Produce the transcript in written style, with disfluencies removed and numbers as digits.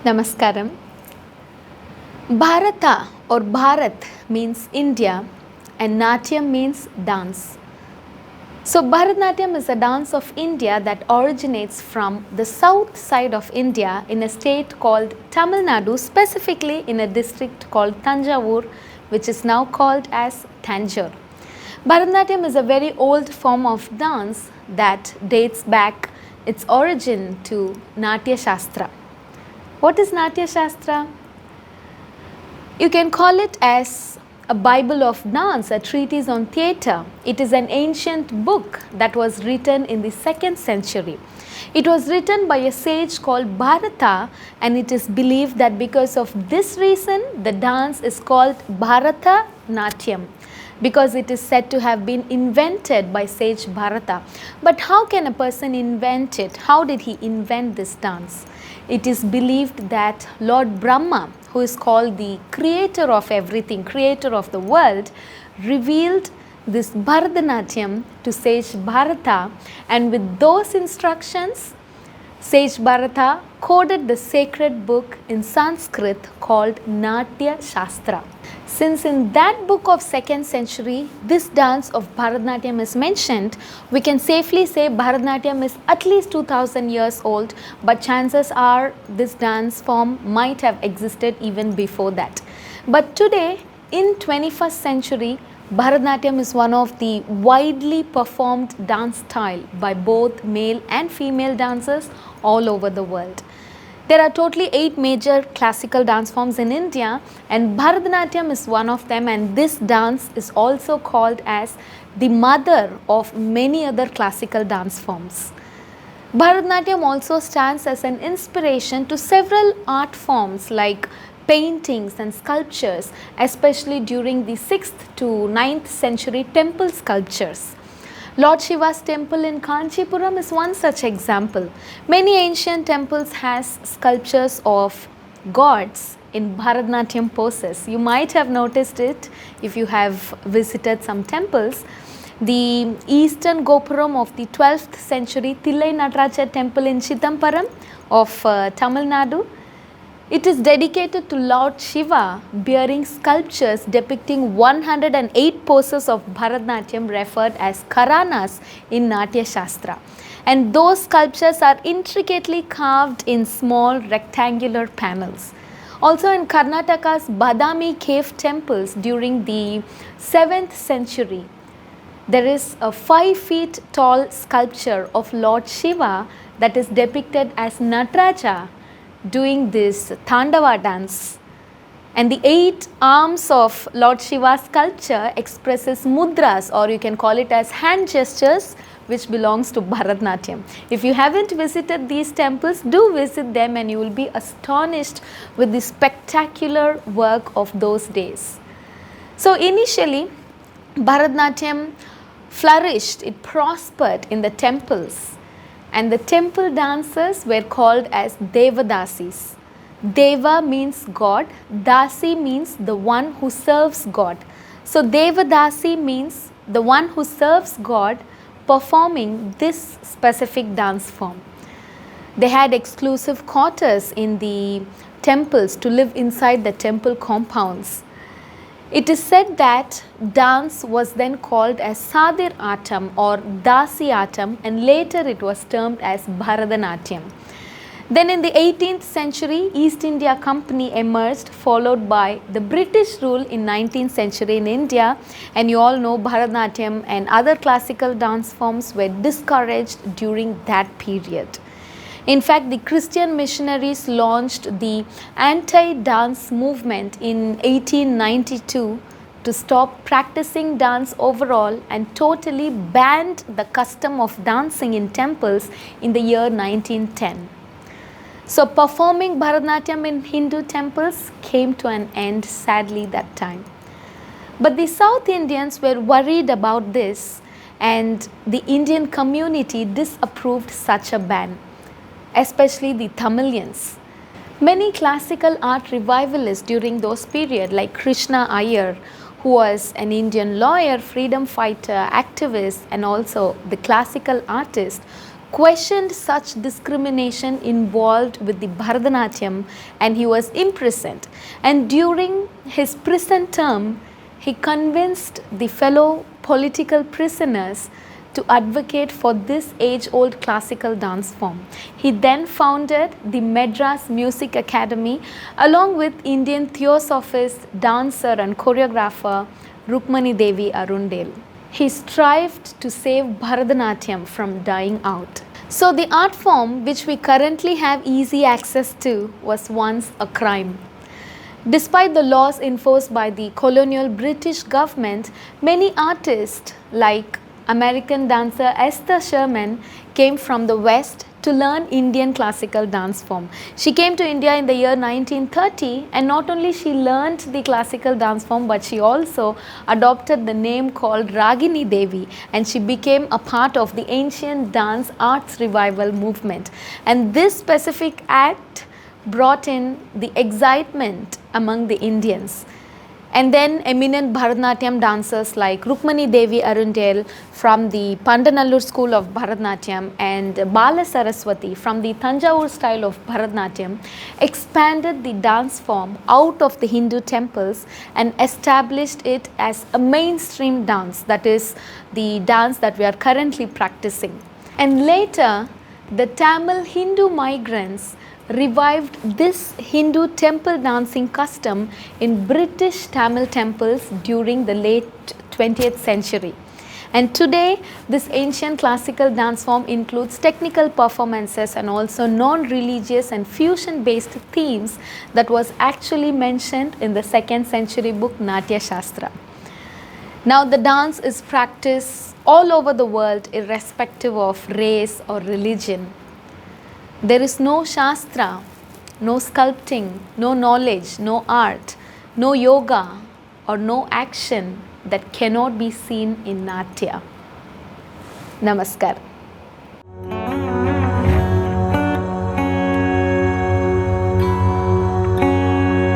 Namaskaram. Bharata or Bharat means India and Natyam means dance. So Bharatanatyam is a dance of India that originates from the south side of India in a state called Tamil Nadu, specifically in a district called Tanjavur, which is now called as Tanjore. Bharatanatyam is a very old form of dance that dates back its origin to Natya Sastra. What is Natya Sastra? You can call it as a Bible of dance, a treatise on theatre. It is an ancient book that was written in the 2nd century. It was written by a sage called Bharata, and it is believed that because of this reason, the dance is called Bharatanatyam, because it is said to have been invented by sage Bharata. But how can a person invent it? How did he invent this dance? It is believed that Lord Brahma, who is called the creator of everything, creator of the world, revealed this Bharatanatyam to sage Bharata, and with those instructions, sage Bharata coded the sacred book in Sanskrit called Natya Sastra. Since in that book of 2nd century, this dance of Bharatanatyam is mentioned, we can safely say Bharatanatyam is at least 2000 years old, but chances are this dance form might have existed even before that. But today, in 21st century, Bharatanatyam is one of the widely performed dance style by both male and female dancers all over the world. There are totally 8 major classical dance forms in India, and Bharatanatyam is one of them, and this dance is also called as the mother of many other classical dance forms. Bharatanatyam also stands as an inspiration to several art forms like paintings and sculptures, especially during the 6th to 9th century temple sculptures. Lord Shiva's temple in Kanchipuram is one such example. Many ancient temples has sculptures of gods in Bharatanatyam poses. You might have noticed it if you have visited some temples. The eastern Gopuram of the 12th century Thillai Nataraja temple in Chidambaram of Tamil Nadu, it is dedicated to Lord Shiva, bearing sculptures depicting 108 poses of Bharatanatyam referred as Karanas in Natya Sastra. And those sculptures are intricately carved in small rectangular panels. Also in Karnataka's Badami cave temples during the 7th century, there is a 5 feet tall sculpture of Lord Shiva that is depicted as Nataraja doing this Tandava dance, and the 8 arms of Lord Shiva's sculpture expresses mudras, or you can call it as hand gestures, which belongs to Bharatanatyam. If you haven't visited these temples, do visit them and you will be astonished with the spectacular work of those days. So initially Bharatanatyam flourished, it prospered in the temples, and the temple dancers were called as Devadasis. Deva means God, Dasi means the one who serves God. So Devadasi means the one who serves God performing this specific dance form. They had exclusive quarters in the temples to live inside the temple compounds. It is said that dance was then called as Sadhir Attam or Dasi Attam, and later it was termed as Bharatanatyam. Then in the 18th century, East India Company emerged, followed by the British rule in 19th century in India, and you all know Bharatanatyam and other classical dance forms were discouraged during that period. In fact, the Christian missionaries launched the anti-dance movement in 1892 to stop practicing dance overall and totally banned the custom of dancing in temples in the year 1910. So performing Bharatanatyam in Hindu temples came to an end sadly that time. But the South Indians were worried about this, and the Indian community disapproved such a ban, especially the Tamilians. Many classical art revivalists during those periods like Krishna Iyer, who was an Indian lawyer, freedom fighter, activist, and also the classical artist, questioned such discrimination involved with the Bharatanatyam, and he was imprisoned. And during his prison term, he convinced the fellow political prisoners to advocate for this age-old classical dance form. He then founded the Madras Music Academy along with Indian theosophist, dancer and choreographer Rukmani Devi Arundel. He strived to save Bharatanatyam from dying out. So the art form which we currently have easy access to was once a crime. Despite the laws enforced by the colonial British government, many artists like American dancer Esther Sherman came from the West to learn Indian classical dance form. She came to India in the year 1930, and not only she learnt the classical dance form, but she also adopted the name called Ragini Devi, and she became a part of the ancient dance arts revival movement. And this specific act brought in the excitement among the Indians. And then eminent Bharatanatyam dancers like Rukmani Devi Arundel from the Pandanallur school of Bharatanatyam and Bala Saraswati from the Tanjavur style of Bharatanatyam expanded the dance form out of the Hindu temples and established it as a mainstream dance, that is the dance that we are currently practicing. And later, the Tamil Hindu migrants revived this Hindu temple dancing custom in British Tamil temples during the late 20th century. And today, this ancient classical dance form includes technical performances and also non-religious and fusion-based themes that was actually mentioned in the 2nd century book Natya Sastra. Now, the dance is practiced all over the world irrespective of race or religion. There is no Shastra, no sculpting, no knowledge, no art, no yoga or no action that cannot be seen in Natya. Namaskar.